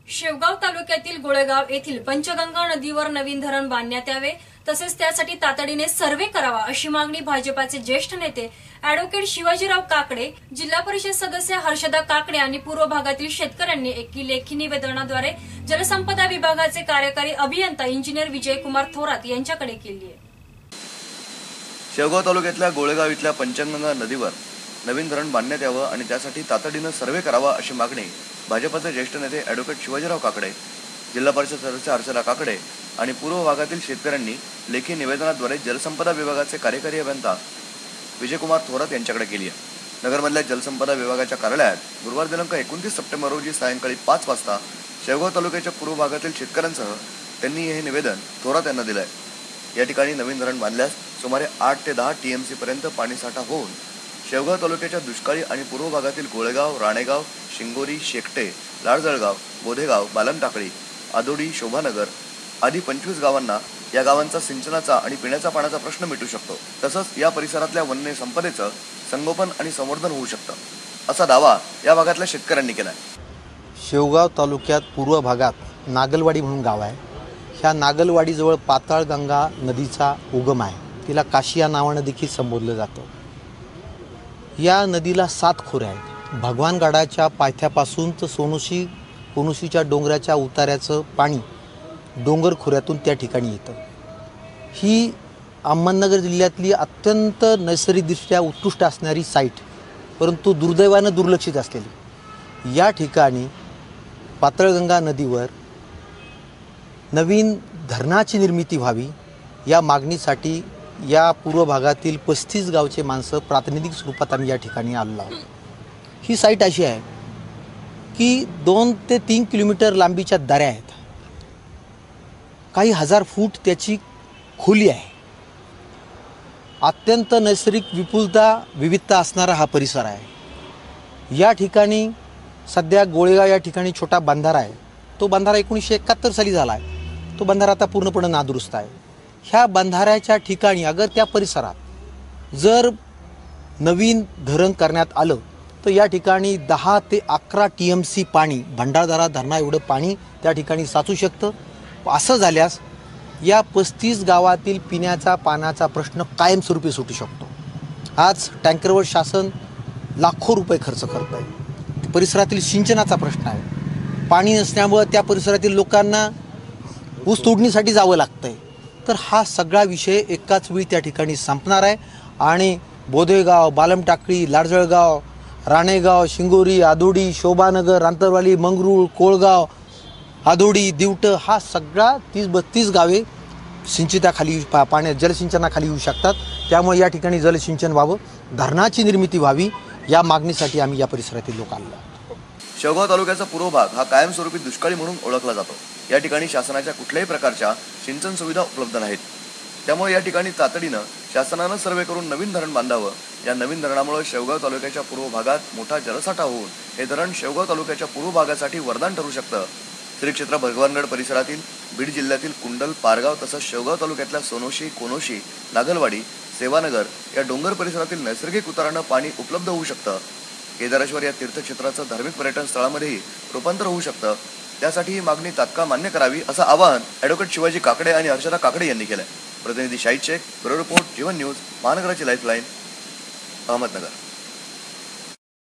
शेवगाव तालुक्यातील गोळेगाव येथील पंचगंगा नदीवर नवीन धरण बांधण्यात यावे तसेच त्यासाठी तातडीने सर्व्हे करावा अशी मागणी भाजपाचे ज्येष्ठ नेते अॅडव्होकेट शिवाजीराव काकडे, जिल्हा परिषद सदस्य हर्षदा काकडे आणि पूर्व भागातील शेतकऱ्यांनी एकी लेखी निवेदनाद्वारे जलसंपदा विभागाचे कार्यकारी अभियंता इंजिनियर विजयकुमार थोरात यांच्याकडे केली आहे। शेवगाव तालुक्यातल्या गोळेगाव इथल्या पंचगंगा नदीवर नवीन धरण बांधण्यात यावं आणि त्यासाठी तातडीने सर्व्हे करावा अशी मागणी भाजपचे ज्येष्ठ नेते अॅडव्होकेट शिवाजीराव काकडे, जिल्हा परिषद सदस्य हर्षदा काकडे आणि पूर्व भागातील शेतकऱ्यांनी लेखी निवेदनाद्वारे जलसंपदा विभागाचे कार्यकारी अभियंता विजयकुमार थोरात यांच्याकडे केली आहे। नगरमधल्या जलसंपदा विभागाच्या कार्यालयात गुरुवार दिनांक 29 सप्टेंबर रोजी सायंकाळी 5 वाजता शेवगाव तालुक्याच्या पूर्व भागातील शेतकऱ्यांसह त्यांनी हे निवेदन थोरात यांना दिलं आहे। या ठिकाणी नवीन धरण बांधल्यास सुमारे 8 ते 10 TMC पर्यंत पाणीसाठा होऊन शेवगाव तालुक्याच्या दुष्काळी आणि पूर्व भागातील गोळेगाव, राणेगाव, शिंगोरी, शेकटे, लाडजळगाव, बोधेगाव, बालमटाकळी, आदोडी, शोभानगर आदी 25 गावांना या गावांचा सिंचनाचा आणि पिण्याच्या पाण्याचा प्रश्न मिटू शकतो। तसंच या परिसरातल्या वन्य संपदेचं संगोपन आणि संवर्धन होऊ शकतं असा दावा या भागातल्या शेतकऱ्यांनी केलाय। शेवगाव तालुक्यात पूर्व भागात नागलवाडी म्हणून गाव आहे। ह्या नागलवाडीजवळ पाताळगंगा नदीचा उगम आहे। तिला काशी या नावाने देखील संबोधलं जातं। या नदीला 7 खोऱ्या आहेत। भगवानगडाच्या पायथ्यापासून तर कोनोशीच्या डोंगराच्या उतार्याचं पाणी डोंगर खोऱ्यातून त्या ठिकाणी येतं। ही अहमदनगर जिल्ह्यातली अत्यंत नैसर्गिकदृष्ट्या उत्कृष्ट असणारी साईट, परंतु दुर्दैवानं दुर्लक्षित असलेली या ठिकाणी पाताळगंगा नदीवर नवीन धरणाची निर्मिती व्हावी या मागणीसाठी या पूर्व भागातील 35 गावचे माणसं प्रातिनिधिक स्वरूपात आम्ही या ठिकाणी आलेलो आहोत। ही साईट अशी आहे की 2 ते 3 किलोमीटर लांबीच्या दऱ्या आहेत। काही हजार फूट त्याची खोली आहे। अत्यंत नैसर्गिक विविधता असणारा हा परिसर आहे। या ठिकाणी सध्या गोळेगाव या ठिकाणी छोटा बंधारा आहे। तो बंधारा 1971 साली झाला आहे। तो बंधारा आता पूर्णपणे नादुरुस्त आहे। ह्या बंधाऱ्याच्या ठिकाणी अगर त्या परिसरात जर नवीन धरण करण्यात आलं तर या ठिकाणी 10 ते 11 TMC पाणी, भंडारदरा धरणा एवढं पाणी त्या ठिकाणी साचू शकतं। असं झाल्यास या 35 गावातील पिण्याचा पाण्याचा प्रश्न कायमस्वरूपी सुटू शकतो। आज टँकरवर शासन लाखो रुपये खर्च करत आहे। परिसरातील सिंचनाचा प्रश्न आहे। पाणी नसल्यामुळे त्या परिसरातील लोकांना ऊस तोडणीसाठी जावं लागतंय। तर हा सगळा विषय एकाच वेळी त्या ठिकाणी संपणार आहे आणि बोधेगाव, बालमटाकळी, लाडजळगाव, राणेगाव, शिंगोरी, आदोडी, शोभानगर, रांतरवाली, मंगरूळ, कोळगाव, आदोडी, दिवट हा सगळा 30-32 गावे सिंचिताखाली जलसिंचनाखाली येऊ शकतात। त्यामुळे या ठिकाणी जलसिंचन व्हावं, धरणाची निर्मिती व्हावी या मागणीसाठी आम्ही या परिसरातील लोक आलो आहोत। शेवगाव तालुक्याचा पूर्व भाग हा कायमस्वरूपी दुष्काळी म्हणून ओळखला जातो। या ठिकाणी शासनाच्या कुठल्याही प्रकारच्या सिंचन सुविधा उपलब्ध नाहीत। त्यामुळे या ठिकाणी तातडीनं शासनानं सर्वे करून नवीन धरण बांधावं। या नवीन धरणामुळे शेवगाव तालुक्याच्या पूर्व भागात मोठा जलसाठा होऊन हे धरण शेवगाव तालुक्याच्या पूर्व भागासाठी वरदान ठरू शकतं। श्री क्षेत्र भगवानगड परिसरातील बीड जिल्ह्यातील कुंडल, पारगाव तसंच शेवगाव तालुक्यातल्या सोनोशी, कोनोशी, नागलवाडी, सेवानगर या डोंगर परिसरातील नैसर्गिक उतारानं पाणी उपलब्ध होऊ शकतं। केदारेश्वर या तीर्थक्षेत्राचं धार्मिक पर्यटन स्थळामध्येही रूपांतर होऊ शकतं। त्यासाठी ही मागणी तात्काळ मान्य करावी असं आवाहन अॅडव्होकेट शिवाजी काकडे आणि हर्षदा काकडे यांनी केलंय। प्रतिनिधी शाहिद शेख, ब्युरो रिपोर्ट, जीवन न्यूज, महानगराची लाईफलाईन, अहमदनगर।